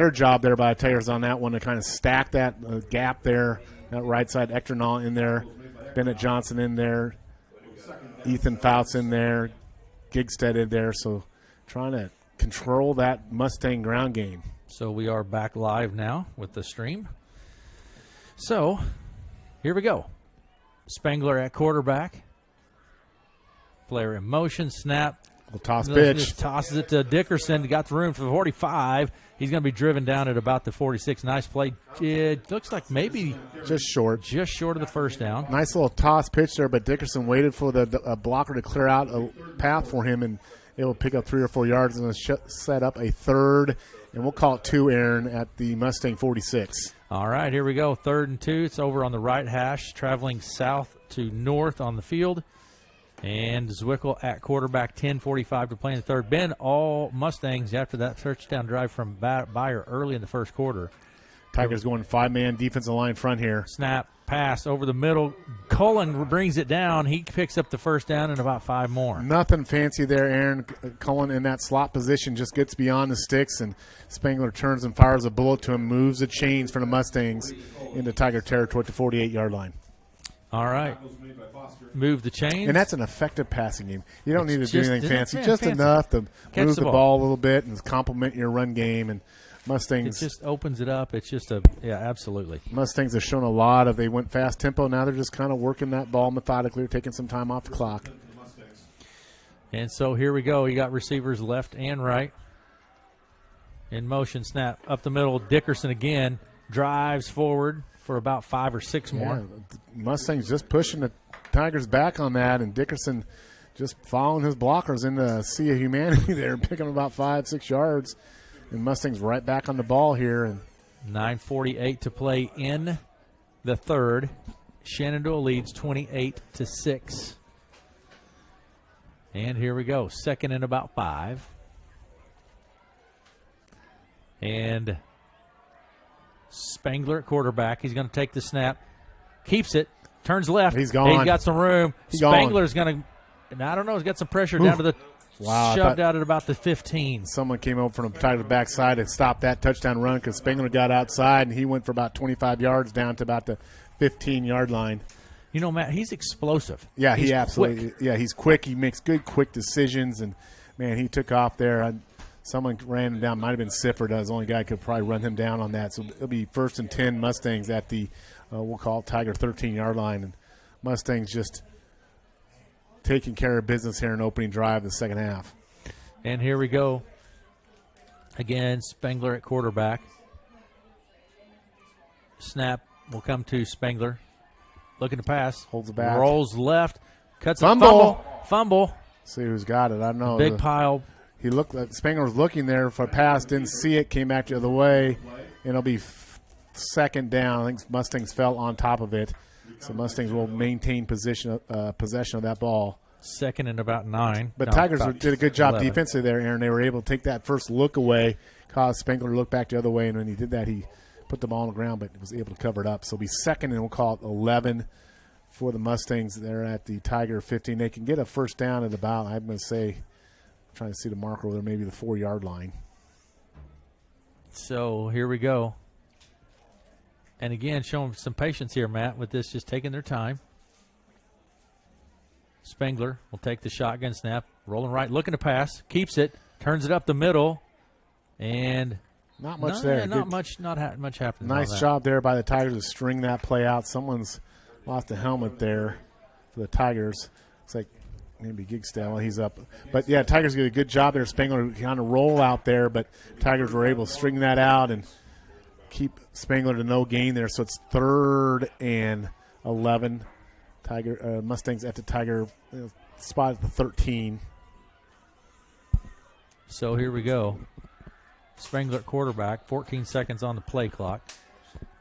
better job there by the Tigers on that one to kind of stack that gap there, that right side. Ecternall in there, Bennett Johnson in there, Ethan Fouts in there, Gigstead in there. So trying to control that Mustang ground game. So we are back live now with the stream. So here we go. Spangler at quarterback. Player in motion, snap. Toss pitch. Just tosses it to Dickerson. Got the room for the 45. He's going to be driven down at about the 46. Nice play. It looks like maybe just short of the first down. Nice little toss pitch there, but Dickerson waited for the blocker to clear out a path for him, and it will pick up 3 or 4 yards and set up a third, and we'll call it 2, Aaron, at the Mustang 46. All right, here we go. 3rd and 2. It's over on the right hash, traveling south to north on the field. And Zwickle at quarterback, 10:45 to play in the third. Been all Mustangs after that touchdown drive from Bayer early in the first quarter. Tigers going 5-man defensive line front here. Snap, pass over the middle. Cullen brings it down. He picks up the first down and about 5 more. Nothing fancy there, Aaron. Cullen in that slot position just gets beyond the sticks, and Spangler turns and fires a bullet to him, moves the chains for the Mustangs into Tiger territory at the 48-yard line. All right. Move the chains. And that's an effective passing game. You don't need to do anything fancy. Just fancy. Enough to Catch move the the ball a little bit and complement your run game. And Mustangs. It just opens it up. It's just absolutely. Mustangs have shown a lot of, they went fast tempo. Now they're just kind of working that ball methodically, taking some time off the clock. And so here we go. You got receivers left and right. In motion, snap up the middle. Dickerson again drives forward for about 5 or 6 more. Mustangs just pushing the Tigers back on that, and Dickerson just following his blockers in the sea of humanity there, picking about 5-6 yards. And Mustangs right back on the ball here. And 9:48 to play in the third. Shenandoah leads 28-6. And here we go. 2nd and about 5. And Spangler at quarterback. He's going to take the snap. Keeps it. Turns left. He's gone. He's got some room. Spangler's going to, I don't know, he's got some pressure down to the, shoved out at about the 15. Someone came over from the Tiger backside and stopped that touchdown run because Spangler got outside, and he went for about 25 yards down to about the 15-yard line. You know, Matt, he's explosive. Yeah, he's he absolutely. Quick. Yeah, he's quick. He makes good, quick decisions, and, man, he took off there. Someone ran him down. Might have been Sifford. That was the only guy who could probably run him down on that. So it'll be 1st and 10 Mustangs at the, we'll call it Tiger 13-yard line. And Mustangs just taking care of business here in opening drive of the second half. And here we go. Again, Spangler at quarterback. Snap will come to Spangler. Looking to pass. Holds it back. Rolls left. Cuts Fumble. Fumble. See who's got it. I don't know. Big pile. He looked like Spangler was looking there for a pass, didn't see it, came back the other way, and it'll be 2nd down. I think Mustangs fell on top of it, so Mustangs will maintain possession of that ball. 2nd and about 9. But Tigers did a good job 11. defensively there, Aaron. They were able to take that first look away, caused Spangler to look back the other way, and when he did that, he put the ball on the ground, but was able to cover it up. So it'll be 2nd, and we'll call it 11 for the Mustangs there at the Tiger 15. They can get a first down at about, I'm going to say, trying to see the marker over there, maybe the 4-yard line. So here we go. And again, showing some patience here, Matt, with this, just taking their time. Spangler will take the shotgun snap, rolling right, looking to pass, keeps it, turns it up the middle, and not much there. Not much happening. Nice job there by the Tigers to string that play out. Someone's lost a helmet there for the Tigers. Looks like maybe Gigstad, he's up. But, yeah, Tigers did a good job there. Spangler kind of roll out there, but Tigers were able to string that out and keep Spangler to no gain there. So it's 3rd and 11. Mustangs at the Tiger spot at the 13. So here we go. Spangler at quarterback, 14 seconds on the play clock.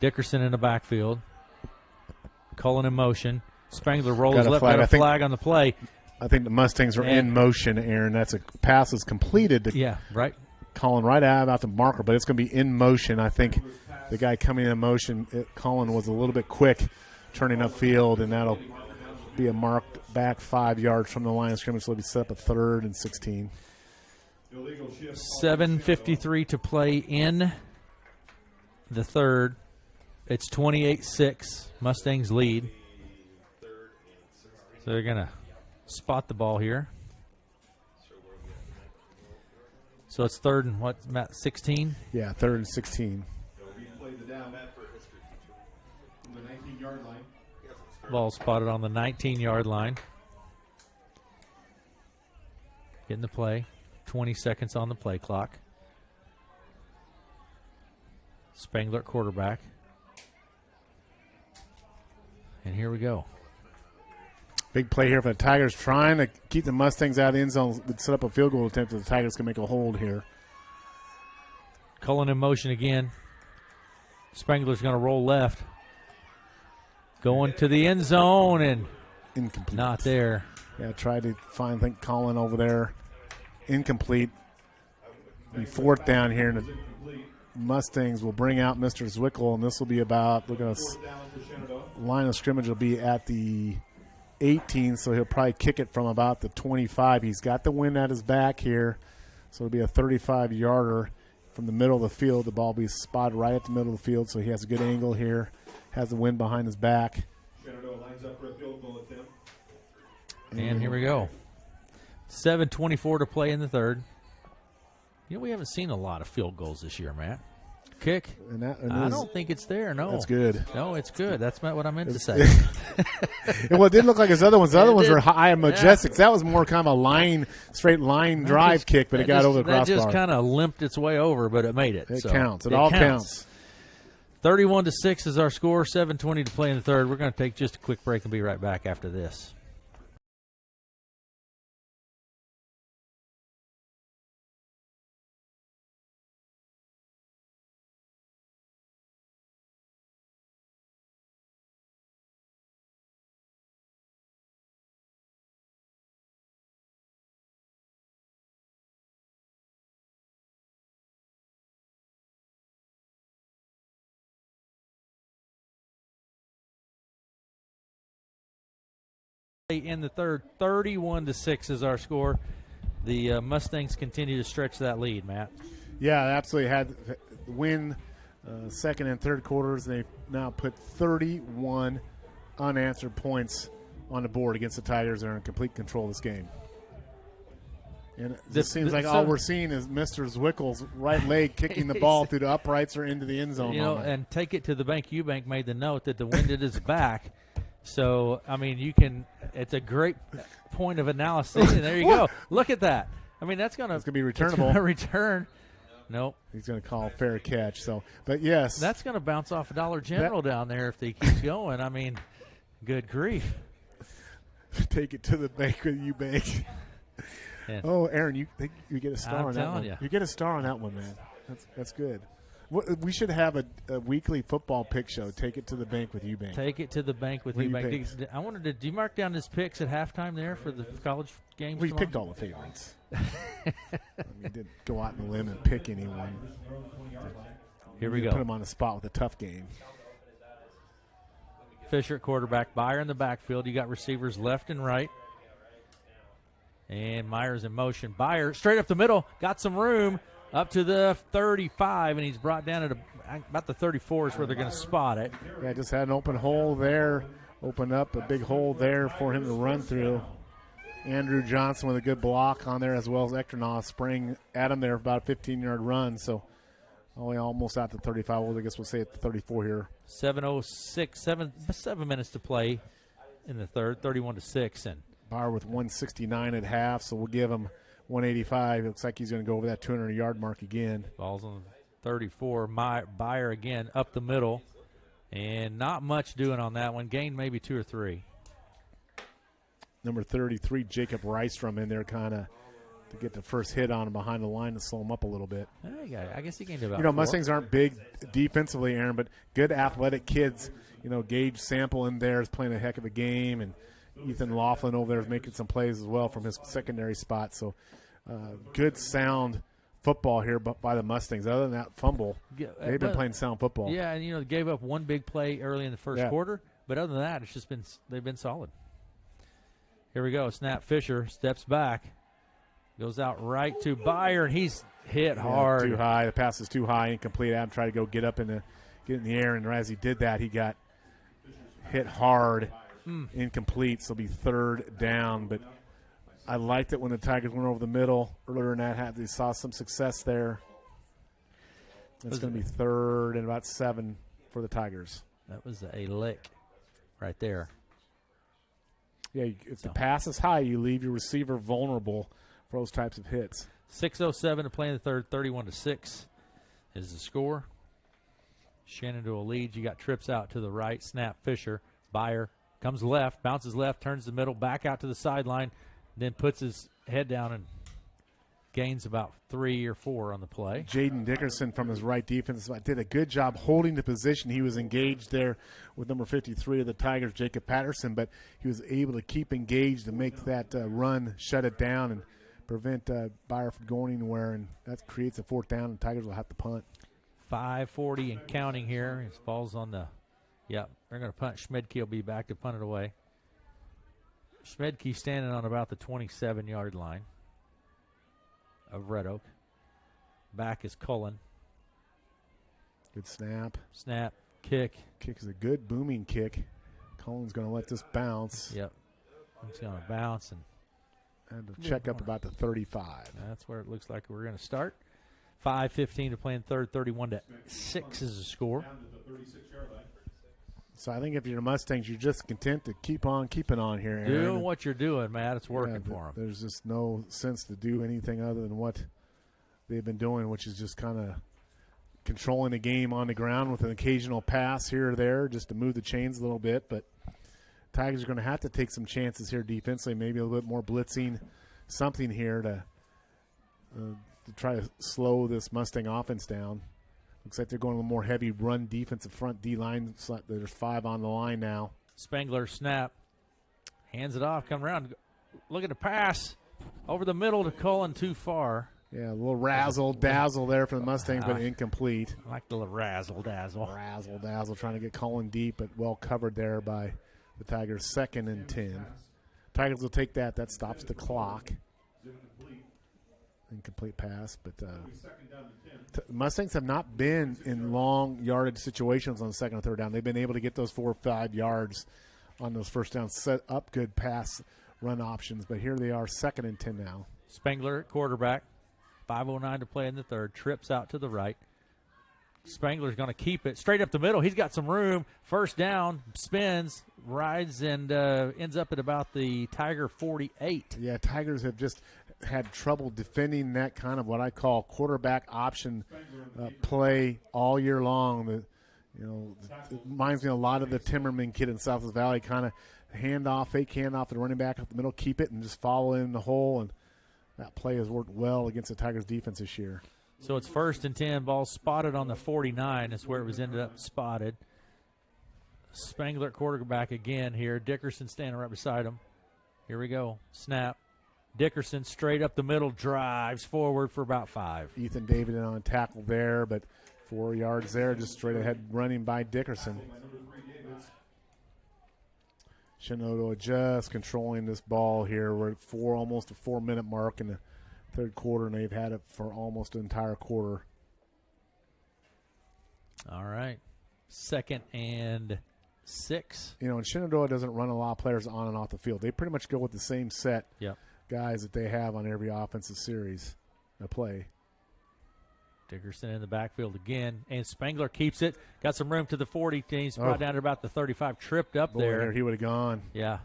Dickerson in the backfield. Cullen in motion. Spangler rolls left, got a flag on the play. I think the Mustangs are in motion, Aaron. That's a pass is completed. Yeah, right. Calling right out about the marker, but it's going to be in motion. I think the guy coming in motion, Cullen, was a little bit quick turning upfield, and that'll be a marked back 5 yards from the line of scrimmage. So it'll be set up a 3rd and 16. 7:53 to play in the third. It's 28-6. Mustangs lead. So they're going to spot the ball here. So it's third and what, Matt, 16? Yeah, third and 16. Ball spotted on the 19-yard line. Getting the play. 20 seconds on the play clock. Spangler quarterback. And here we go. Big play here for the Tigers, trying to keep the Mustangs out of the end zone. Would set up a field goal attempt if the Tigers can make a hold here. Cullen in motion again. Spangler's going to roll left. Going to the end zone and incomplete. Not there. Yeah, tried to find, I think, Colin over there. Incomplete. And fourth down here, and the Mustangs will bring out Mr. Zwickel, and this will be about, look at us, line of scrimmage will be at the 18, so he'll probably kick it from about the 25. He's got the wind at his back here, so it'll be a 35-yarder from the middle of the field. The ball will be spotted right at the middle of the field, so he has a good angle here, has the wind behind his back. Shenandoah lines up for a field goal attempt. And here we go. 7:24 to play in the third. You know, we haven't seen a lot of field goals this year, Matt. Kick. I don't think it's there, no. That's good. No, it's good. That's what I meant to say. Well, it didn't look like his other ones. The other ones were high and majestic. Yeah. That was more kind of a straight line drive kick, but it got over the crossbar. That just kind of limped its way over, but it made it. It counts. It all counts. 31-6 is our score. 7:20 to play in the third. We're going to take just a quick break and be right back after this. In the third, 31-6 is our score. The Mustangs continue to stretch that lead, Matt. Yeah, they absolutely had the win second and third quarters. They've now put 31 unanswered points on the board against the Tigers. They're in complete control of this game. And it seems like all we're seeing is Mr. Zwickel's right leg kicking the ball through the uprights or into the end zone. You know, and take it to the bank. Eubank made the note that the wind at his back. So, I mean, you can – it's a great point of analysis. And there you go. Look at that. I mean, that's going to be returnable. Return. Nope. He's going to call fair catch. So, but, yes. That's going to bounce off a Dollar General down there if he keeps going. I mean, good grief. Take it to the bank with Eubank. Yeah. Oh, Aaron, you get a star on that one. You get a star on that one, man. That's good. We should have a weekly football pick show. Take it to the bank with Eubank. Take it to the bank with Eubank. I wanted to. Do you mark down his picks at halftime there for the college games? We picked all the favorites. We didn't go out on a limb and pick anyone. Here we go. Put him on the spot with a tough game. Fisher at quarterback. Byer in the backfield. You got receivers left and right. And Myers in motion. Byer straight up the middle. Got some room. Up to the 35, and he's brought down at about the 34 is where they're going to spot it. Yeah, just had an open hole there. Opened up a big hole there for him to run through. Andrew Johnson with a good block on there, as well as Ekternoff spraying at him there for about a 15-yard run. So only almost out to 35. Well, I guess we'll say at the 34 here. 7:06, 7 minutes to play in the third, 31-6. And Bauer with 169 at half, so we'll give him 185. It looks like he's going to go over that 200-yard mark again. Ball's on 34. Byer again up the middle. And not much doing on that one. Gain maybe 2 or 3. Number 33, Jacob Rystrom in there kind of to get the first hit on him behind the line to slow him up a little bit. I guess he gained about 4. Mustangs aren't big defensively, Aaron, but good athletic kids. Gage Sample in there is playing a heck of a game, and Ethan Laughlin over there is making some plays as well from his secondary spot. So good sound football here by the Mustangs. Other than that fumble, they've been playing sound football. Yeah, and they gave up one big play early in the first quarter, but other than that, they've been solid. Here we go. Snap. Fisher steps back, Goes out right to Byer, and he's hit hard. Too high. The pass is too high, incomplete. Adam tried to go get in the air, and as he did that, he got hit hard, incomplete. So it'll be third down. But I liked it when the Tigers went over the middle earlier in that. They saw some success there. It's going to be third and about 7 for the Tigers. That was a lick right there. Yeah, if the pass is high, you leave your receiver vulnerable for those types of hits. 6:07 to play in the third, 31-6 is the score. Shenandoah leads. You got trips out to the right, snap Fisher. Byer comes left, bounces left, turns the middle, back out to the sideline, then puts his head down and gains about 3 or 4 on the play. Jaden Dickerson from his right defense did a good job holding the position. He was engaged there with number 53 of the Tigers, Jacob Patterson, but he was able to keep engaged and make that run, shut it down, and prevent Byer from going anywhere, and that creates a fourth down, and Tigers will have to punt. 5:40 and counting here. His ball's on the, they're going to punt. Schmidtke will be back to punt it away. Schmidtke standing on about the 27-yard line of Red Oak. Back is Cullen. Good snap. Snap, kick. Kick is a good booming kick. Cullen's going to let this bounce. Yep. It's going to bounce and to check up about the 35. That's where it looks like we're going to start. 5:15 to play in third, 31-6 is the score. So I think if you're the Mustangs, you're just content to keep on keeping on here, Aaron. Doing what you're doing, Matt. It's working for them. There's just no sense to do anything other than what they've been doing, which is just kind of controlling the game on the ground with an occasional pass here or there just to move the chains a little bit. But Tigers are going to have to take some chances here defensively, maybe a little bit more blitzing, something here to try to slow this Mustang offense down. Looks like they're going a little more heavy run defensive front D-line. There's 5 on the line now. Spangler snap. Hands it off, come around. Look at the pass. Over the middle to Cullen, too far. Yeah, a little razzle-dazzle there for the Mustangs, but incomplete. I like the little razzle-dazzle. Razzle-dazzle, trying to get Cullen deep, but well covered there by the Tigers. 2nd and 10. Tigers will take that. That stops the clock. Incomplete pass, but Mustangs have not been in long yardage situations on 2nd and 3rd down. They've been able to get those 4 or 5 yards on those first downs, set up good pass run options, but here they are, 2nd and 10 now. Spangler at quarterback, 5:09 to play in the third, trips out to the right. Spangler's going to keep it straight up the middle. He's got some room. First down, spins, rides, and ends up at about the Tiger 48. Yeah, Tigers have just had trouble defending that kind of what I call quarterback option play all year long. It reminds me a lot of the Timmerman kid in Southwest Valley, kind of handoff, fake handoff to the running back up the middle, keep it, and just follow in the hole. And that play has worked well against the Tigers defense this year. So it's 1st and 10. Ball spotted on the 49. That's where it was ended up spotted. Spangler at quarterback again here. Dickerson standing right beside him. Here we go. Snap. Dickerson straight up the middle, drives forward for about 5. Ethan David on a tackle there, but 4 yards there, just straight ahead running by Dickerson. Shenandoah just controlling this ball here. We're at almost a 4-minute mark in the 3rd quarter, and they've had it for almost an entire quarter. All right. 2nd and 6. And Shenandoah doesn't run a lot of players on and off the field. They pretty much go with the same set. Yep. Guys that they have on every offensive series play. Dickerson in the backfield again, and Spangler keeps it. Got some room to the 40. He's brought down to about the 35. Tripped up there. He would have gone. Yeah,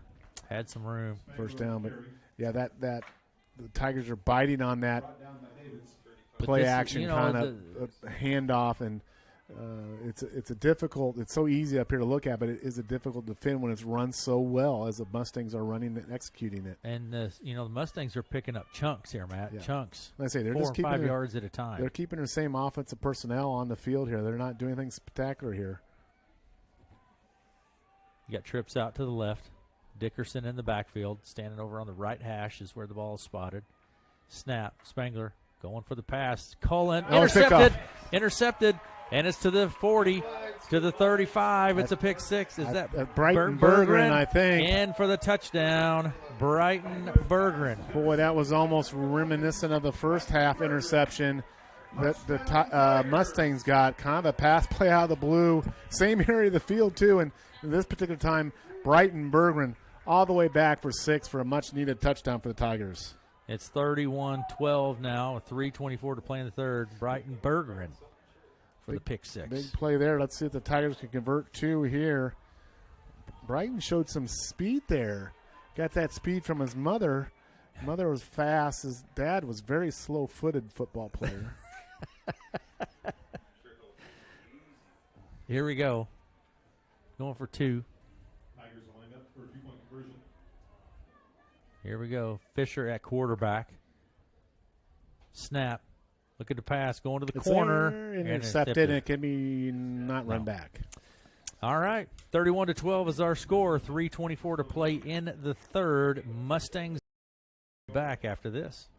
had some room. First down, but yeah, that the Tigers are biting on that play action kind of handoff, and it's a difficult. It's so easy up here to look at, but it is a difficult defend when it's run so well as the Mustangs are running and executing it. And the Mustangs are picking up chunks here, Matt. Yeah. Chunks. I say they're 4 just or keeping 5 yards at a time. They're keeping the same offensive personnel on the field here. They're not doing anything spectacular here. You got trips out to the left. Dickerson in the backfield, standing over on the right hash is where the ball is spotted. Snap. Spangler going for the pass. Cullen intercepted, and it's to the 40. to the 35. It's a pick six. Is that Brighton Bergeron, I think. And for the touchdown, Brighton Bergeron. Boy, that was almost reminiscent of the first half interception that the Mustangs got. Kind of a pass play out of the blue. Same area of the field, too. And this particular time, Brighton Bergeron all the way back for 6 for a much-needed touchdown for the Tigers. It's 31-12 now, with 3:24 to play in the third. Brighton Bergeron for the pick six. Big play there. Let's see if the Tigers can convert 2 here. Brighton showed some speed there. Got that speed from his mother. Mother was fast. His dad was very slow-footed football player. Here we go. Going for 2. Tigers line up for a 2-point conversion. Here we go. Fisher at quarterback. Snap. Look at the pass going to the corner. Intercepted, and it can be not run back. All right. 31-12 is our score. 3:24 to play in the third. Mustangs back after this.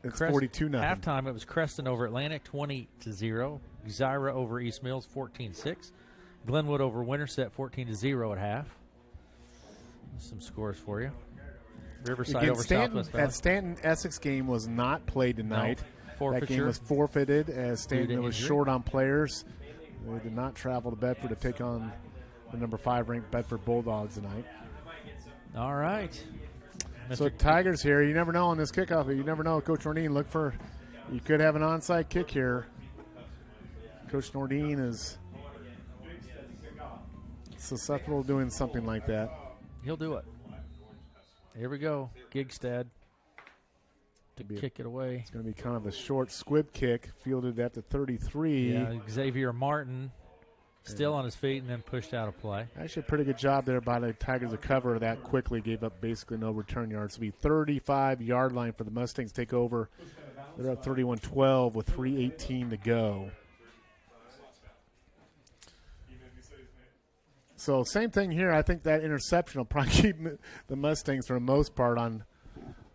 It's 42-0. Halftime, it was Creston over Atlantic, 20-0. Zyra over East Mills, 14-6. Glenwood over Winterset, 14-0 at half. Some scores for you. Riverside over Southwest Valley. That Stanton-Essex game was not played tonight. No, that game was forfeited as Stanton was short on players. They did not travel to Bedford to take on the number 5 ranked Bedford Bulldogs tonight. All right. So Tigers here, you never know on this kickoff. You never know. Coach Nordine, look for, you could have an onside kick here. Coach Nordine is susceptible to doing something like that. He'll do it. Here we go. Gigstad to kick it away. It's going to be kind of a short squib kick, fielded at the 33. Yeah, Xavier Martin still on his feet and then pushed out of play. Actually, a pretty good job there by the Tigers to cover that quickly. Gave up basically no return yards. It'll be 35-yard line for the Mustangs to take over. They're up 31-12 with 3:18 to go. So same thing here. I think that interception will probably keep the Mustangs for the most part on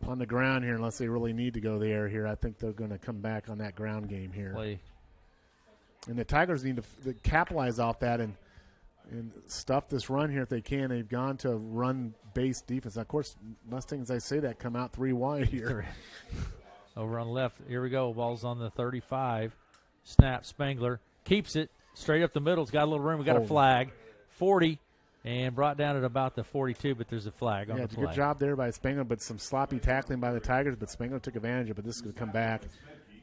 the ground here, unless they really need to go there here. I think they're going to come back on that ground game here. And the Tigers need to capitalize off that and stuff this run here if they can. They've gone to run-based defense. Of course, Mustangs, I say that, come out 3 wide here. Over on the left. Here we go. Ball's on the 35. Snap. Spangler keeps it straight up the middle. It's got a little room. We got a flag. 40 and brought down at about the 42, but there's a flag on the play. Good job there by Spangler, but some sloppy tackling by the Tigers, but Spangler took advantage of it. This is going to come back.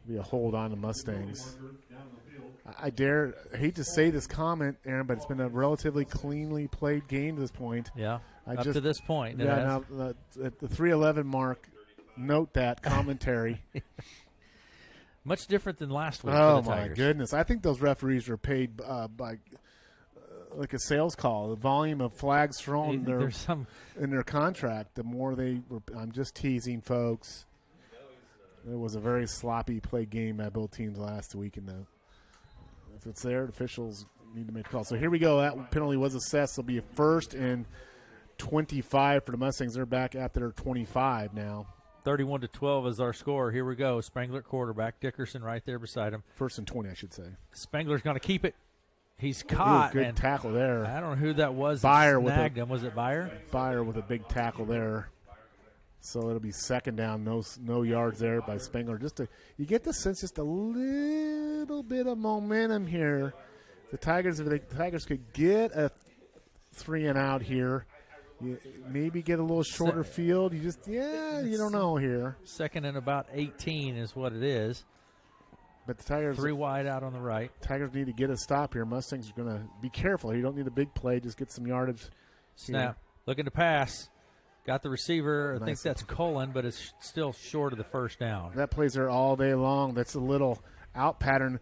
Be a hold on the Mustangs. I hate to say this comment, Aaron, but it's been a relatively cleanly played game to this point. Yeah, to this point. Yeah, now at the 3:11 mark, note that commentary. Much different than last week. Oh, for the Tigers. My goodness. I think those referees were paid by like a sales call. The volume of flags thrown in their contract, the more they were. I'm just teasing, folks. It was a very sloppy play game by both teams last week, and if it's there, the officials need to make a call. So here we go. That penalty was assessed. It'll be a 1st and 25 for the Mustangs. They're back at their 25 now. 31-12 is our score. Here we go. Spangler quarterback. Dickerson right there beside him. 1st and 20, I should say. Spangler's going to keep it. He's caught. Good tackle there. I don't know who that was. Byer snagged him. Was it Byer? Byer with a big tackle there. So it'll be 2nd down, no yards there by Spangler. You get the sense just a little bit of momentum here. If the Tigers could get a 3 and out here, maybe get a little shorter field. You don't know here. 2nd and about 18 is what it is. But the Tigers, 3 wide out on the right. Tigers need to get a stop here. Mustangs are going to be careful. You don't need a big play. Just get some yardage. Snap. Looking to pass. Got the receiver. I think Nice. that's Cullen, but it's still short of the first down. That plays there all day long. That's a little out pattern.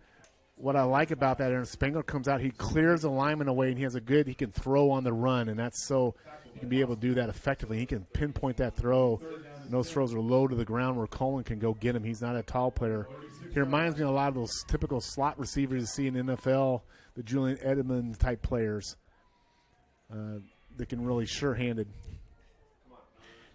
What I like about that, Aaron Spangler comes out, he clears the lineman away, and he can throw on the run, and that's so you can be able to do that effectively. He can pinpoint that throw, and those throws are low to the ground where Cullen can go get him. He's not a tall player. He reminds me of a lot of those typical slot receivers you see in the NFL, the Julian Edelman type players that can really sure-handed.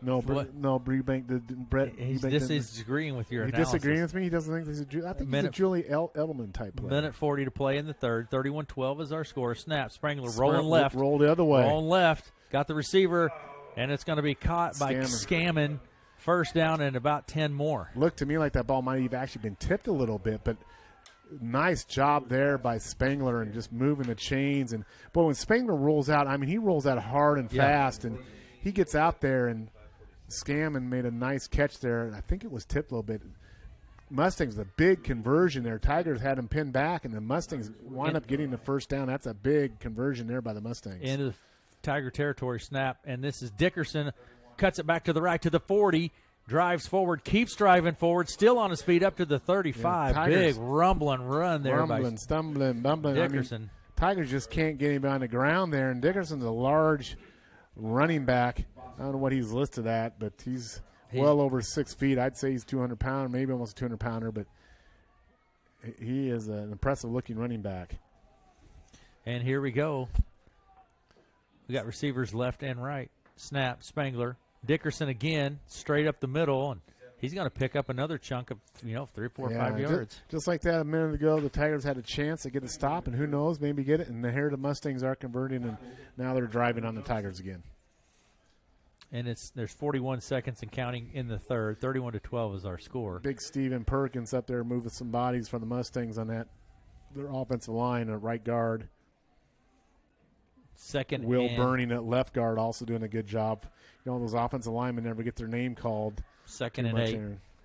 No, Brebank did. Brett. He's disagreeing with your He analysis. disagreeing with me. He doesn't think he's I think he's a Julie Edelman type player. Minute 40 to play in the third. 31-12 is our score. Snap. Spangler rolling left. Roll the other way. Rolling left. Got the receiver, and it's going to be caught by Scammon. First down and about 10 more. Looked to me like that ball might have actually been tipped a little bit, but nice job there by Spangler and just moving the chains. And boy, when Spangler rolls out, I mean, he rolls out hard and fast, and he gets out there and Scammon made a nice catch there, and I think it was tipped a little bit. Mustangs, a big conversion there. Tigers had him pinned back, and the Mustangs wind up getting the first down. That's a big conversion there by the Mustangs. Into the Tiger territory snap, and this is Dickerson. Cuts it back to the right to the 40. Drives forward, keeps driving forward, still on his feet up to the 35. Big rumbling run there by stumbling, bumbling. Dickerson. I mean, Tigers just can't get him on the ground there, and Dickerson's a large running back. I don't know what he's listed at, but he's well over 6 feet. I'd say he's 200 pound, maybe almost a 200 pounder, but he is an impressive looking running back. And here we go. We got receivers left and right. Snap, Spangler. Dickerson again, straight up the middle, and he's going to pick up another chunk of 3, 4, 5 yards. Just like that a minute ago, the Tigers had a chance to get a stop, and who knows, maybe get it. And here the Mustangs are converting, and now they're driving on the Tigers again. And there's 41 seconds and counting in the third. 31-12 is our score. Big Steven Perkins up there moving some bodies for the Mustangs on their offensive line at right guard. Second Will Burning at left guard also doing a good job. Those offensive linemen never get their name called. Second and 8.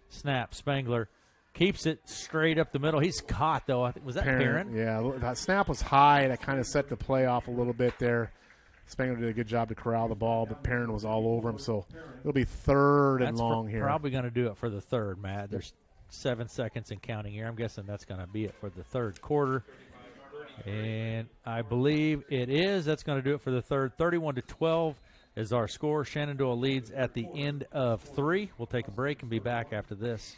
Snap, Spangler keeps it straight up the middle. He's caught, though. Was that Perrin? Yeah, that snap was high. That kind of set the play off a little bit there. Spangler did a good job to corral the ball, but Perrin was all over him, so it'll be third and long here. Probably going to do it for the third, Matt. There's 7 seconds and counting here. I'm guessing that's going to be it for the third quarter. And I believe it is. That's going to do it for the third. 31-12 is our score. Shenandoah leads at the end of 3. We'll take a break and be back after this.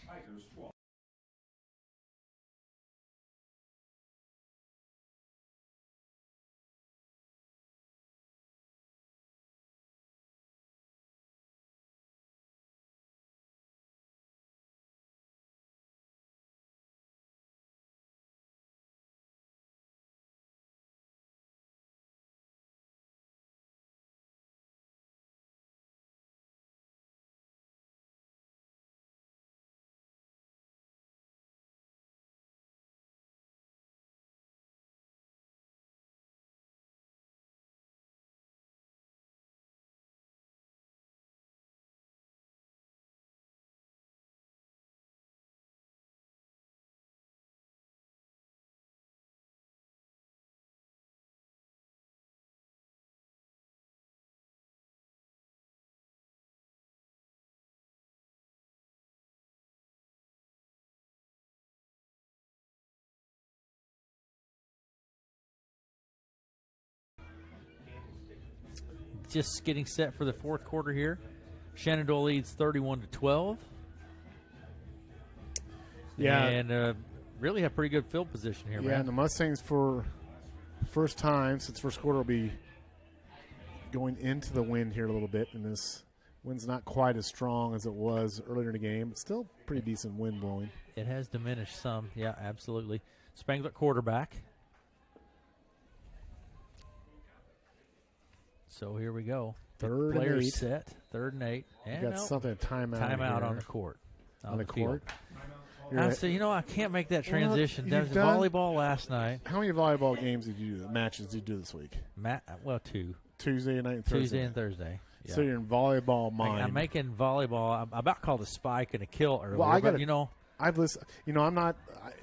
Just getting set for the fourth quarter here. Shenandoah leads 31-12. Yeah. And really have pretty good field position here, man. Yeah, and the Mustangs for the first time since first quarter will be going into the wind here a little bit, and this wind's not quite as strong as it was earlier in the game, but still pretty decent wind blowing. It has diminished some. Yeah, absolutely. Spangler quarterback. So here we go. Third Players and 8. set. 3rd and 8. And got something, a timeout. Timeout here. on the court. On the field. court? So, I can't make that transition. Well, There was volleyball last night. How many volleyball games did you do, matches did you do this week? 2. Tuesday night and Thursday. Tuesday and Thursday. So you're in volleyball mind. I'm making volleyball. I about called a spike and a kill earlier. Well, but, I've listened. I'm not.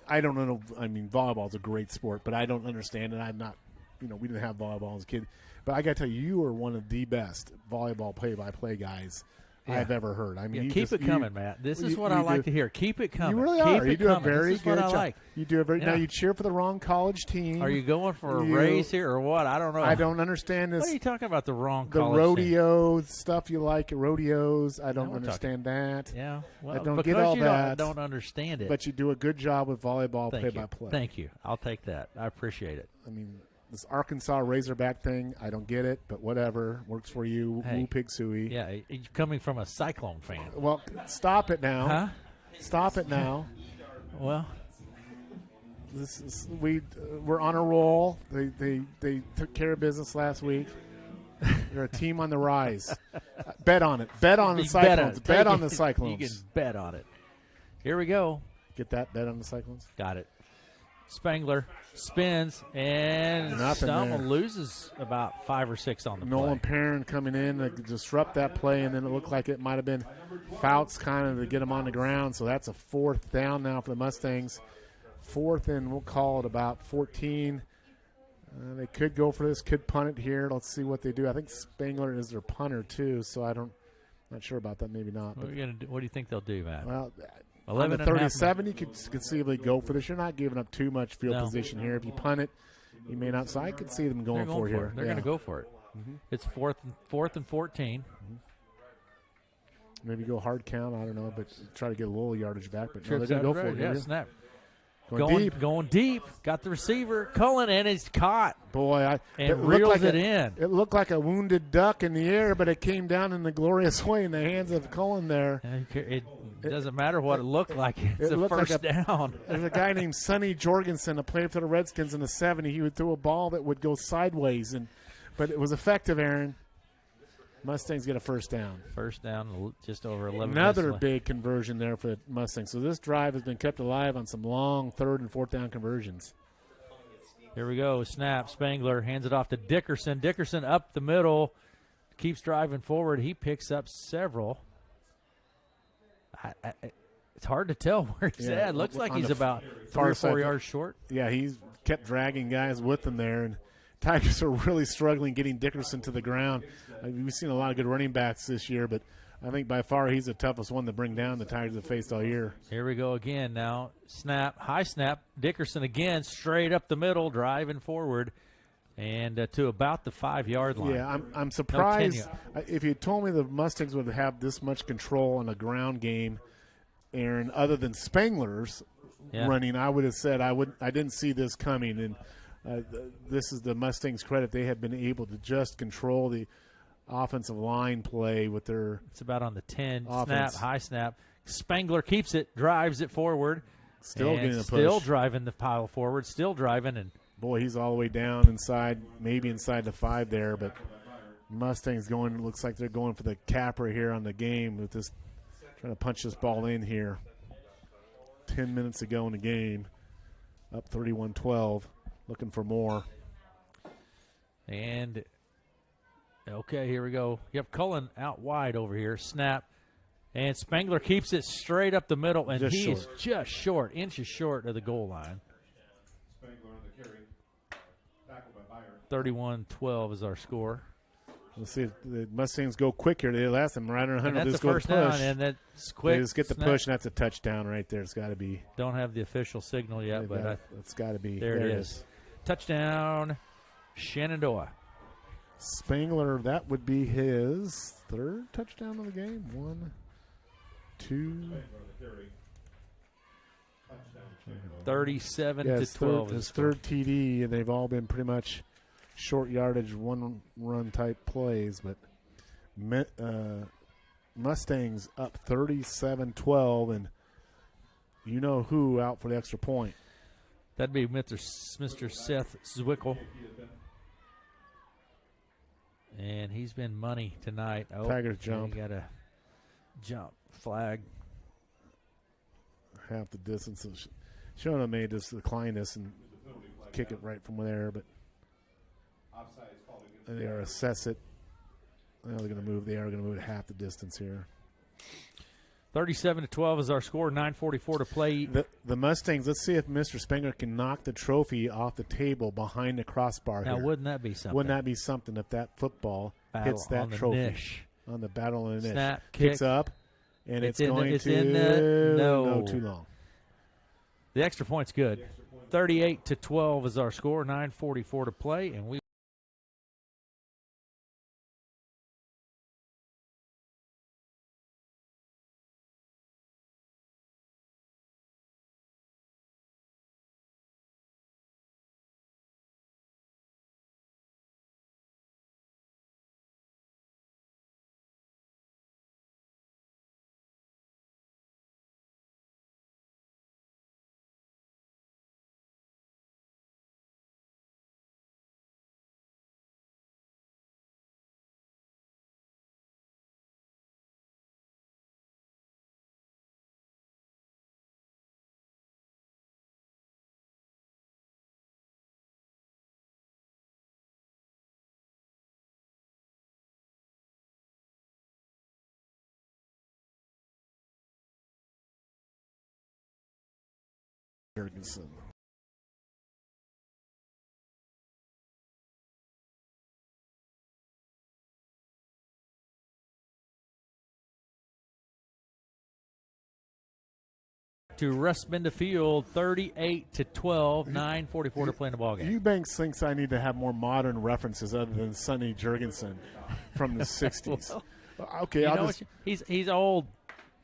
I don't know. I mean, volleyball is a great sport, but I don't understand it. I'm not. We didn't have volleyball as a kid, but I got to tell you, you are one of the best volleyball play-by-play guys I've ever heard. I mean, keep it coming, Matt. This is what I like to hear. Keep it coming. You really keep are. You do coming. a very this is good what I job. like. You do a very. Now you cheer for the wrong college team. Are you going for a raise here or what? I don't know. I don't understand this. What are you talking about? The wrong the college rodeo stuff you like, rodeos. I don't understand that. Yeah, well, I don't because get all you that. don't understand it. But you do a good job with volleyball Thank play-by-play. Thank you. I'll take that. I appreciate it. I mean, this Arkansas Razorback thing, I don't get it, but whatever. Works for you. Hey. Woo pig suey. Yeah, you're coming from a Cyclone fan. Well, stop it now. Huh? Stop it now. Well, we're on a roll. They took care of business last week. They're a team on the rise. Bet on it. Bet on the Cyclones. Bet on the Cyclones. You can bet on it. Here we go. Get that? Bet on the Cyclones. Got it. Spangler spins and Stumble loses about 5 or 6 on the Nolan play. Perrin coming in to disrupt that play, and then it looked like it might have been Fouts kind of to get him on the ground. So that's a 4th down now for the Mustangs. 4th and we'll call it about 14. They could go for this, could punt it here. Let's see what they do. I think Spangler is their punter too, so not sure about that. Maybe not. What do you think they'll do, Matt? Well, 11 on the 37, you could conceivably go for this. You're not giving up too much field position here. If you punt it, you may not. So I could see them going for it here. They're going to go for it. Mm-hmm. It's 4th and 14. Mm-hmm. Maybe go hard count. I don't know, but try to get a little yardage back. But no, they're going to go for it. Yeah, snap. Going deep. Got the receiver, Cullen, and it's caught. Boy, it reels it in. It looked like a wounded duck in the air, but it came down in the glorious way in the hands of Cullen there. It doesn't matter what it looked like. It's a first down. There's a guy named Sonny Jorgensen that played for the Redskins in the 70s. He would throw a ball that would go sideways, but it was effective, Aaron. Mustangs get a first down. First down, just over 11 Another minutes big conversion there for the Mustangs. So this drive has been kept alive on some long 3rd and 4th down conversions. Here we go. Snap. Spangler hands it off to Dickerson. Dickerson up the middle. Keeps driving forward. He picks up several. It's hard to tell where he's at. Looks like he's about 3 or 4 yards short. Yeah, he's kept dragging guys with him there, and Tigers are really struggling getting Dickerson to the ground. We've seen a lot of good running backs this year, but I think by far he's the toughest one to bring down the Tigers have faced all year. Here we go again now. Snap, high snap. Dickerson again, straight up the middle, driving forward, and to about the 5-yard line. Yeah, I'm surprised. If you told me the Mustangs would have this much control on a ground game, Aaron, other than Spangler's running, I would have said I didn't see this coming. And this is the Mustangs' credit. They have been able to just control the offensive line play with their It's about on the 10. offense. Snap, high snap. Spangler keeps it, drives it forward. Still getting a push. Still driving the pile forward, still driving. And boy, he's all the way down inside, maybe inside the 5 there. But Mustangs looks like they're going for the capper here on the game with this, trying to punch this ball in here. 10 minutes to go in the game. Up 31-12. Looking for more. And, okay, here we go. You have Cullen out wide over here. Snap. And Spangler keeps it straight up the middle, and he's just short, inches short of the goal line. Spangler on the carry. Tackled by Byer. 31-12 is our score. Let's see if the Mustangs go quick here. They last them right around 100. And that's just the go first push. down, and that's quick. They just get the snap. push, and that's a touchdown right there. It's got to be. Don't have the official signal yet, but it's got to be. There it is. Touchdown, Shenandoah. Spangler, that would be his 3rd touchdown of the game. 1, 2. 37-12. His 3rd TD, and they've all been pretty much short yardage, one-run type plays. But Mustangs up 37-12, and you know who out for the extra point. That'd be Mr. Seth Zwickel. And he's been money tonight. Oh, Tigers jump. He got a jump flag. Half the distance. Shona may just decline this and kick it right from there, but they are assess it. Well, they're going to move. They are going to move half the distance here. 37-12 is our score. 9:44 to play. The Mustangs, let's see if Mr. Spengler can knock the trophy off the table behind the crossbar Now, here. wouldn't that be something? Wouldn't that be something if that football Battle hits that on the trophy niche. on the battle on the niche? Snap, Kicks kick. up, and it's in the- going it's to in the- no. too long. The extra point's good. 38-12 is our score. 9:44 to play, and we. Jurgensen. To Russ Bend Field, 38-12, 9:44 to play in the ballgame. Eubanks thinks I need to have more modern references other than Sonny Jurgensen from the 60s. Okay, I'll just. He's old,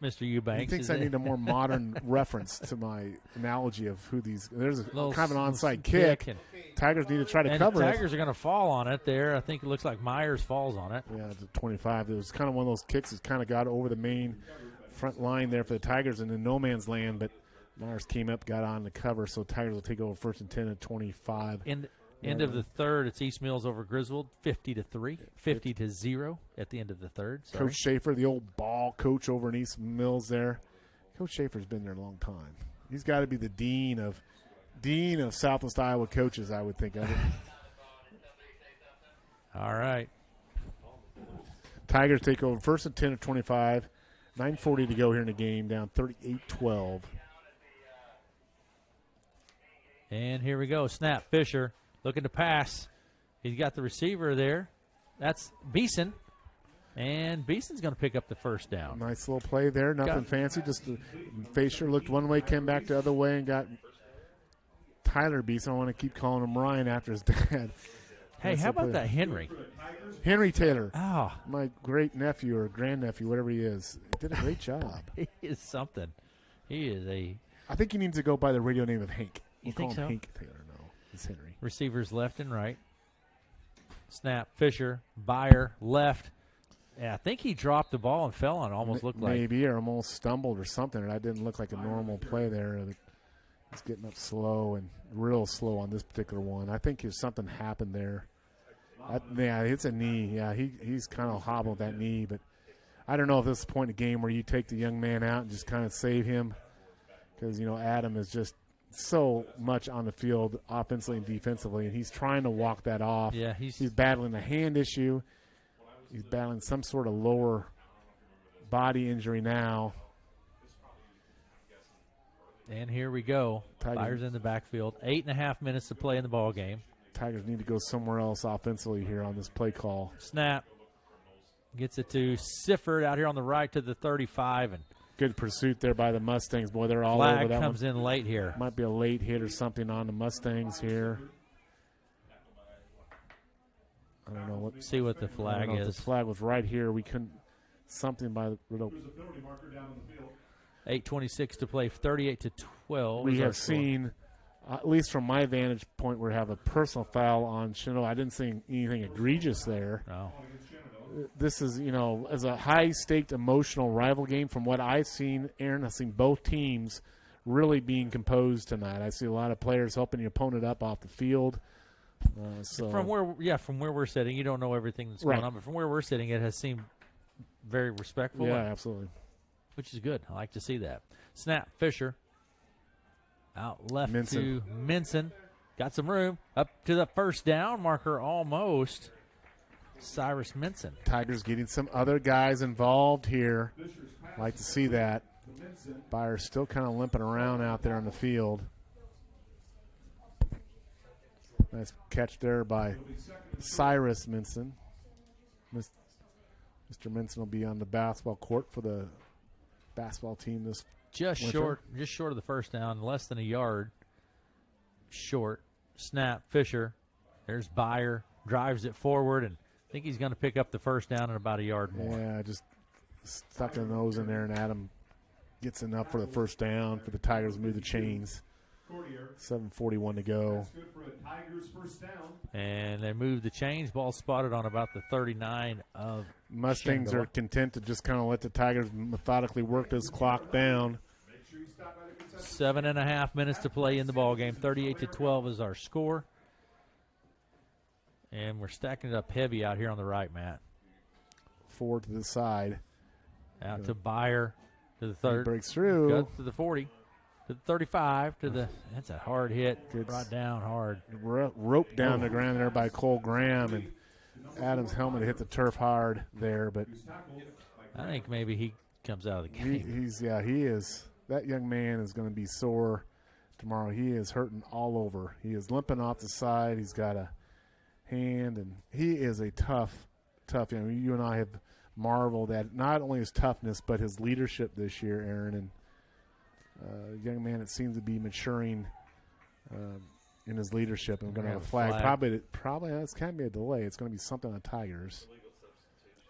Mr. He Eubanks. thinks I need a more modern reference to my analogy of who these. There's a kind of an onside kick. Tigers need to try to and cover the it. Tigers are going to fall on it there. I think it looks like Myers falls on it. Yeah, it's a 25. It was kind of one of those kicks that kind of got over the main front line there for the Tigers and in no man's land, but Myers came up, got on the cover, so Tigers will take over first and 10 at 25. End of the third, it's East Mills over Griswold, 50-3, 50-0 at the end of the third. Sorry. Coach Schaefer, the old ball coach over in East Mills there. Coach Schaefer's been there a long time. He's got to be the dean of Southwest Iowa coaches, I would think of it. All right. Tigers take over first and 10 at 25. 9:40 to go here in the game, down 38-12. And here we go. Snap. Fisher looking to pass. He's got the receiver there. That's Beeson. And Beeson's going to pick up the first down. Nice little play there. Nothing fancy. Just Fisher looked one way, came back the other way, and got Tyler Beeson. I want to keep calling him Ryan after his dad. Hey, how about that Henry? Henry Taylor. Oh. My great nephew or grandnephew, whatever he is. He did a great job. He is something. He is a. I think he needs to go by the radio name of Hank. You think so? Hank Taylor. No, it's Henry. Receivers left and right. Snap. Fisher. Byer left. Yeah, I think he dropped the ball and fell on it. Almost looked like. Maybe, or almost stumbled or something. And that didn't look like a normal play there. He's getting up slow and real slow on this particular one. I think something happened there. Yeah, it's a knee. Yeah, he's kind of hobbled that knee, but I don't know if this is the point of the game where you take the young man out and just kind of save him because, Adam is just so much on the field offensively and defensively, and he's trying to walk that off. Yeah, he's battling a hand issue. He's battling some sort of lower body injury now. And here we go. Tigers in the backfield. 8.5 minutes to play in the ball game. Tigers need to go somewhere else offensively here on this play call. Snap. Gets it to Sifford out here on the right to the 35. And good pursuit there by the Mustangs. Boy, they're all flag over that comes one. in late here. Might be a late hit or something on the Mustangs here. I don't know what. See what the flag is. The flag was right here. We couldn't. Something by the. 8:26 to play. 38-12. We have seen, at least from my vantage point, we have a personal foul on Shenandoah. I didn't see anything egregious there. No. This is, as a high-staked emotional rival game, from what I've seen, Aaron, I've seen both teams really being composed tonight. I see a lot of players helping the opponent up off the field. From where we're sitting, you don't know everything that's going on, but from where we're sitting, it has seemed very respectful. Yeah, absolutely. Which is good. I like to see that. Snap. Fisher. Out left to Minson. Got some room. Up to the first down marker almost. Cyrus Minson. Tigers getting some other guys involved here. Like to see that. Byers still kind of limping around out there on the field. Nice catch there by Cyrus Minson. Mr. Minson will be on the basketball court for the basketball team this just winter. short of the first down, less than a yard short. Snap, Fisher. There's Byer, drives it forward, and I think he's going to pick up the first down and about a yard more. Yeah, just stuck the nose in there, and Adam gets enough for the first down for the Tigers to move the chains. 7:41 to go. And they move the chains. Ball spotted on about the 39 of Mustangs are content to just kind of let the Tigers methodically work this clock down. 7.5 minutes to play in the ball game. 38-12 is our score. And we're stacking it up heavy out here on the right, Matt. Forward to the side. Out to Byer to the third. He breaks through. Got to the 40. To the 35, to the, that's a hard hit, brought down hard. Roped down the ground there by Cole Graham, and Adams' helmet hit the turf hard there, but I think maybe he comes out of the game. He is. That young man is going to be sore tomorrow. He is hurting all over. He is limping off the side. He's got a hand, and he is a tough. You and I have marveled at not only his toughness, but his leadership this year, Aaron, and young man that seems to be maturing in his leadership. And we're going to have a flag. Probably that's kind of be a delay. It's going to be something on Tigers.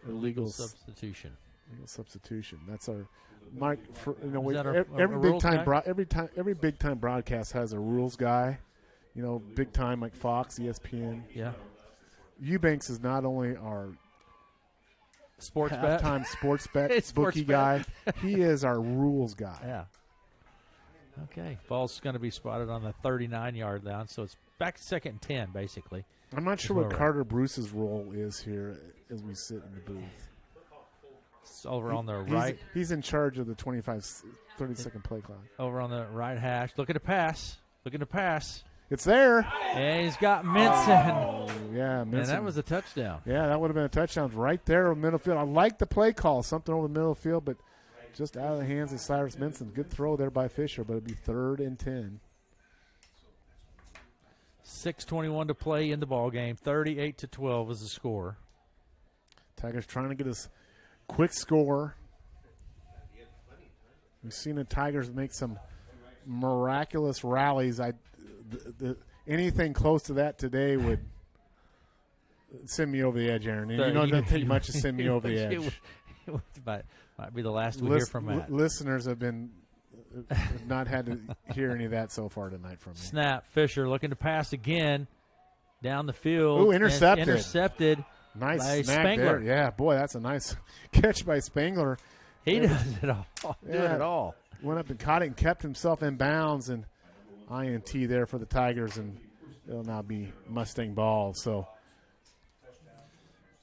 Illegal substitution. Legal substitution. That's our Mike. Every big time broadcast has a rules guy. You know, big time like Fox, ESPN. Yeah. Eubanks is not only our sports bet bookie guy. He is our rules guy. Yeah. Okay, ball's going to be spotted on the 39-yard line, so it's back to 2nd and 10, basically. I'm not sure what Carter Bruce's role is here as we sit in the booth. It's over on the right. He's in charge of the 30-second play clock. Over on the right hash. Looking to pass. It's there. And he's got Minson. Oh, yeah, Minson. And that was a touchdown. Yeah, that would have been a touchdown right there in the middle field. I like the play call, something over the middle of the field, but just out of the hands of Cyrus Minson. Good throw there by Fisher, but it'll be 3rd and 10. 6:21 to play in the ball game. 38-12 is the score. Tigers trying to get us quick score. We've seen the Tigers make some miraculous rallies. Anything close to that today would send me over the edge, Aaron. And you know it doesn't take much to send me over the edge. Might be the last we hear from Matt. Listeners have not had to hear any of that so far tonight from me. Snap, Fisher looking to pass again down the field. Ooh, intercepted. Nice snag Spangler. There. Yeah, boy, that's a nice catch by Spangler. He does it all. Doing it all. Went up and caught it and kept himself in bounds, and INT there for the Tigers, and it'll now be Mustang ball. So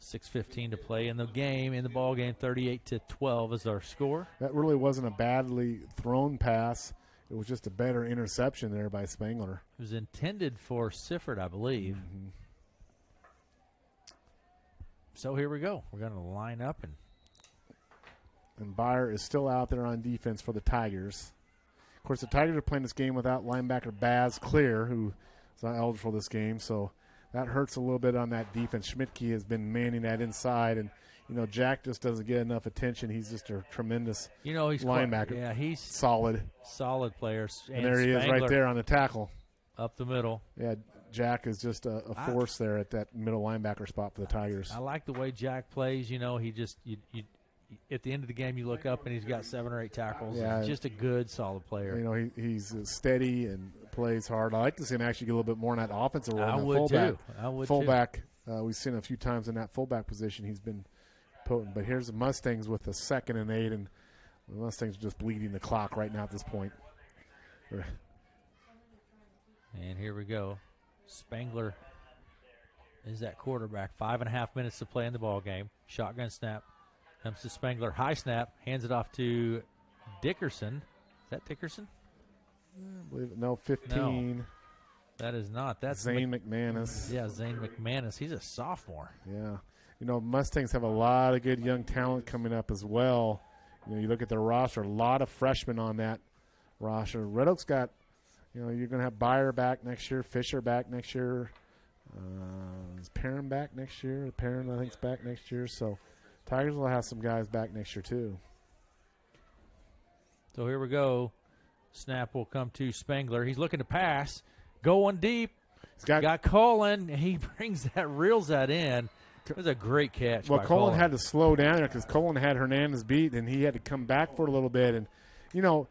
6:15 to play in the game. In the ball game, 38-12 is our score. That really wasn't a badly thrown pass. It was just a better interception there by Spangler. It was intended for Sifford, I believe. Mm-hmm. So here we go. We're going to line up. And Byer is still out there on defense for the Tigers. Of course, the Tigers are playing this game without linebacker Baz Clear, who is not eligible for this game. So that hurts a little bit on that defense. Schmidtke has been manning that inside, and Jack just doesn't get enough attention. He's just a tremendous linebacker. He's solid player. And there he is right there on the tackle. Up the middle. Yeah, Jack is just a force there at that middle linebacker spot for the Tigers. I like the way Jack plays. He just at the end of the game, you look up and he's got 7 or 8 tackles. Yeah. He's just a good, solid player. He's steady and plays hard. I like to see him actually get a little bit more in that offensive role. I would too. Fullback. We've seen a few times in that fullback position. He's been potent. But here's the Mustangs with the 2nd and 8, and the Mustangs are just bleeding the clock right now at this point. And here we go. Spangler is that quarterback. 5.5 minutes to play in the ball game. Shotgun snap. Comes to Spangler. High snap. Hands it off to Dickerson. Is that Dickerson? I believe it. No, 15. No, that is not. That's Zane McManus. Yeah, Zane McManus. He's a sophomore. Yeah. you know, Mustangs have a lot of good young talent coming up as well. You know, you look at their roster, a lot of freshmen on that roster. Red Oak's got, you know, you're going to have Byer back next year, Fisher back next year. Is Perrin back next year? Perrin, I think, is back next year. So Tigers will have some guys back next year, too. So here we go. Snap will come to Spangler. He's looking to pass. Going deep. He's got Colin. He reels that in. It was a great catch. Well, by Colin had to slow down there because Colin had Hernandez beat, and he had to come back for a little bit. And, you know,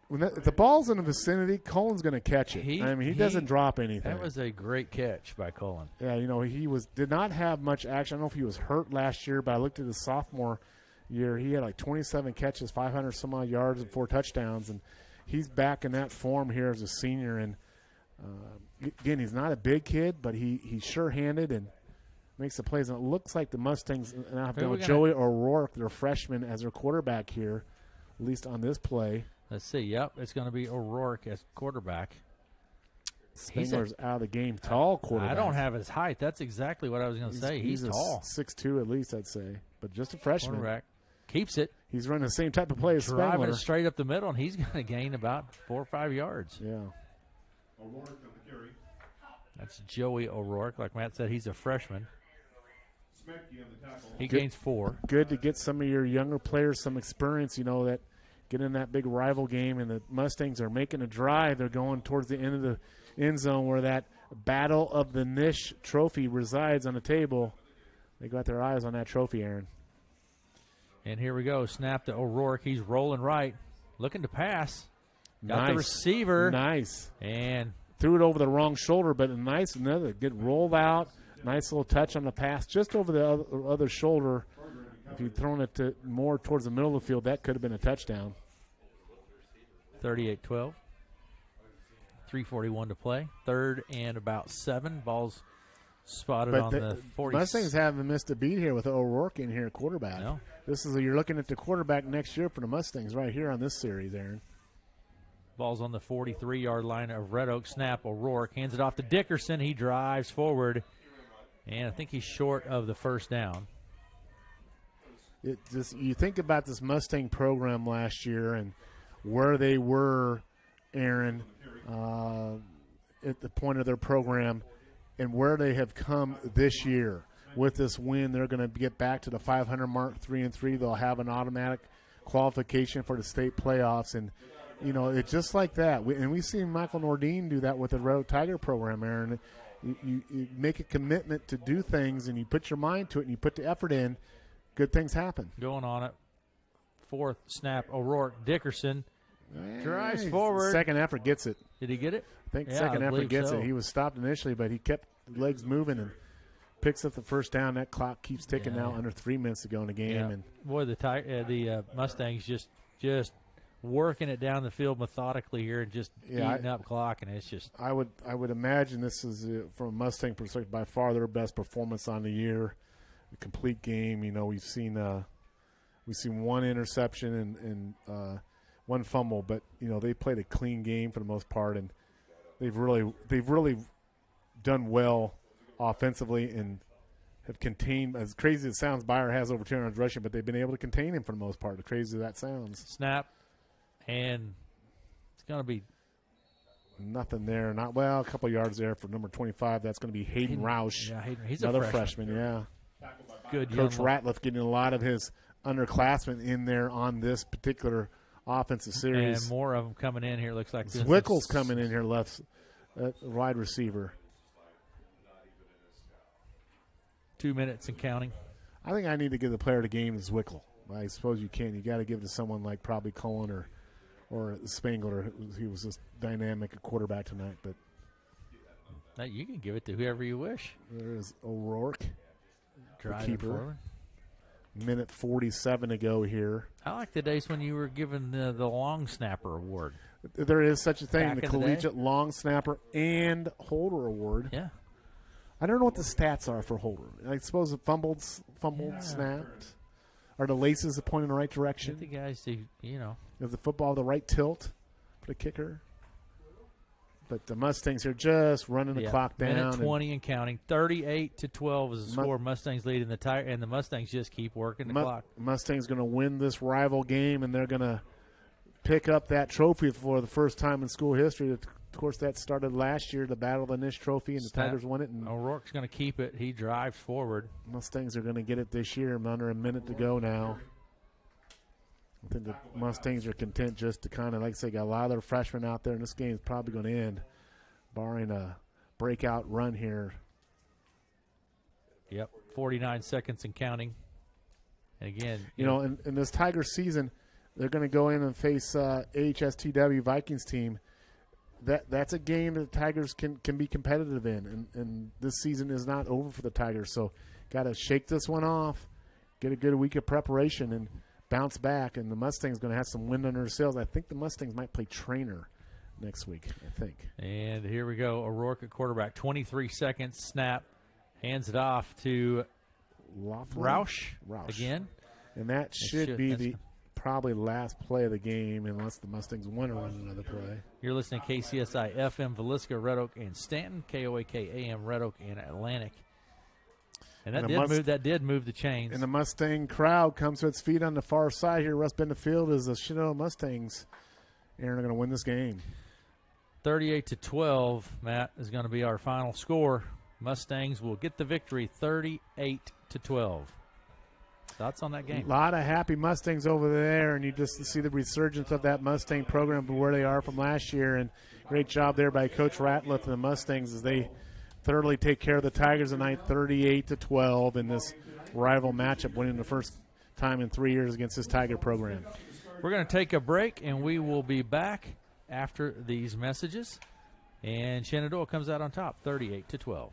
when if the ball's in the vicinity, Colin's going to catch it. He doesn't drop anything. That was a great catch by Colin. Yeah, you know, he did not have much action. I don't know if he was hurt last year, but I looked at his sophomore year. He had like 27 catches, 500 some odd yards, and 4 touchdowns. And he's back in that form here as a senior. And, again, he's not a big kid, but he's sure-handed and makes the plays. And it looks like the Mustangs now have gone with Joey O'Rourke, their freshman, as their quarterback here, at least on this play. Let's see. Yep, it's going to be O'Rourke as quarterback. Spangler's out of the game. Tall quarterback. I don't have his height. That's exactly what I was going to say. He's tall. 6'2" at least, I'd say. But just a freshman. Quarterback. Keeps it. He's running the same type of play as Spangler. Driving it straight up the middle, and he's going to gain about 4 or 5 yards. Yeah. O'Rourke on the carry. That's Joey O'Rourke. Like Matt said, he's a freshman. Smecki on the tackle. He gains 4. Good to get some of your younger players some experience, you know, that get in that big rival game, and the Mustangs are making a drive. They're going towards the end of the end zone where that Battle of the Niche trophy resides on the table. They got their eyes on that trophy, Aaron. And here we go. Snap to O'Rourke. He's rolling right. Looking to pass. Got the receiver. Nice. And threw it over the wrong shoulder, but another good roll out. Nice little touch on the pass just over the other shoulder. If you'd thrown it more towards the middle of the field, that could have been a touchdown. 38-12. 3:41 to play. 3rd and about 7. Ball's spotted on the 40. Mustangs haven't missed a beat here with O'Rourke in here at quarterback. No. You're looking at the quarterback next year for the Mustangs right here on this series, Aaron. Ball's on the 43-yard line of Red Oak. Snap. O'Rourke hands it off to Dickerson. He drives forward, and I think he's short of the first down. You think about this Mustang program last year and where they were, Aaron, at the point of their program, and where they have come this year. With this win, they're going to get back to the 500 mark, 3-3. They'll have an automatic qualification for the state playoffs, and you know, it's just like that. We've seen Michael Nordine do that with the Red Oak Tiger program, Aaron. You make a commitment to do things, and you put your mind to it, and you put the effort in, good things happen. Going on it. 4th snap, O'Rourke. Dickerson drives forward. Second effort gets it. Did he get it? I think second effort gets it. He was stopped initially, but he kept legs moving and picks up the first down. That clock keeps ticking now under 3 minutes to go in the game. Yeah. And boy, the Mustangs just working it down the field methodically here and just eating up clock, and it's just. I would imagine this is from a Mustang perspective by far their best performance on the year. A complete game. You know, we've seen one interception and one fumble, but you know they played a clean game for the most part, and they've really done well offensively and have contained. As crazy as it sounds, Byer has over 200 rushing, but they've been able to contain him for the most part. As crazy as that sounds. Snap, and it's going to be nothing there. A couple yards there for number 25. That's going to be Hayden Roush. Yeah, Hayden. He's another a freshman. Yeah. Good. Coach Ratliff getting a lot of his underclassmen in there on this particular offensive series. And more of them coming in here. Looks like Zwickel's coming in here, left wide receiver. 2 minutes and counting. I think I need to give the player of the game to Zwickel. I suppose you can. You got to give it to someone like probably Cullen or Spangler. He was just dynamic at quarterback tonight. But now you can give it to whoever you wish. There is O'Rourke, the keeper. Forward. Minute 47 to go here. I like the days when you were given the long snapper award. There is such a thing, Back the in the collegiate long snapper and holder award. Yeah. I don't know what the stats are for holder. I suppose it fumbled, snapped. Are the laces pointing in the right direction? Get the guys to, Is the football the right tilt for the kicker? But the Mustangs are just running the clock down. Minute 20 and counting. 38-12 is the score. Mustangs lead in the Tiger, and the Mustangs just keep working the clock. Mustangs going to win this rival game, and they're going to pick up that trophy for the first time in school history. Of course, that started last year, the Battle of the Nish Trophy, and the Tigers won it. And O'Rourke's going to keep it. He drives forward. Mustangs are going to get it this year. Under a minute to go now. I think the Mustangs are content just to kind of, like I say, got a lot of their freshmen out there, and this game is probably going to end, barring a breakout run here. Yep, 49 seconds and counting. And again, you know, in this Tigers season, they're going to go in and face AHSTW Vikings team. That's a game that the Tigers can be competitive in, and this season is not over for the Tigers. So got to shake this one off, get a good week of preparation, and bounce back. And the Mustangs going to have some wind under their sails. I think the Mustangs might play Trainer next week, I think. And here we go. O'Rourke at quarterback. 23 seconds. Snap. Hands it off to Roush again. And that should be the probably last play of the game unless the Mustangs want to run another play. You're listening to KCSI FM, Villisca, Red Oak, and Stanton. KOAK AM, Red Oak, and Atlantic. And that did move the chains. And the Mustang crowd comes to its feet on the far side here. Russ Bend Field is the Shenandoah Mustangs. Aaron are going to win this game. 38-12, Matt, is going to be our final score. Mustangs will get the victory, 38-12. Thoughts on that game? A lot of happy Mustangs over there, and you just see the resurgence of that Mustang program from where they are from last year. And great job there by Coach Ratliff and the Mustangs as they thoroughly take care of the Tigers tonight, 38-12 in this rival matchup, winning the first time in 3 years against this Tiger program. We're going to take a break, and we will be back after these messages. And Shenandoah comes out on top, 38-12.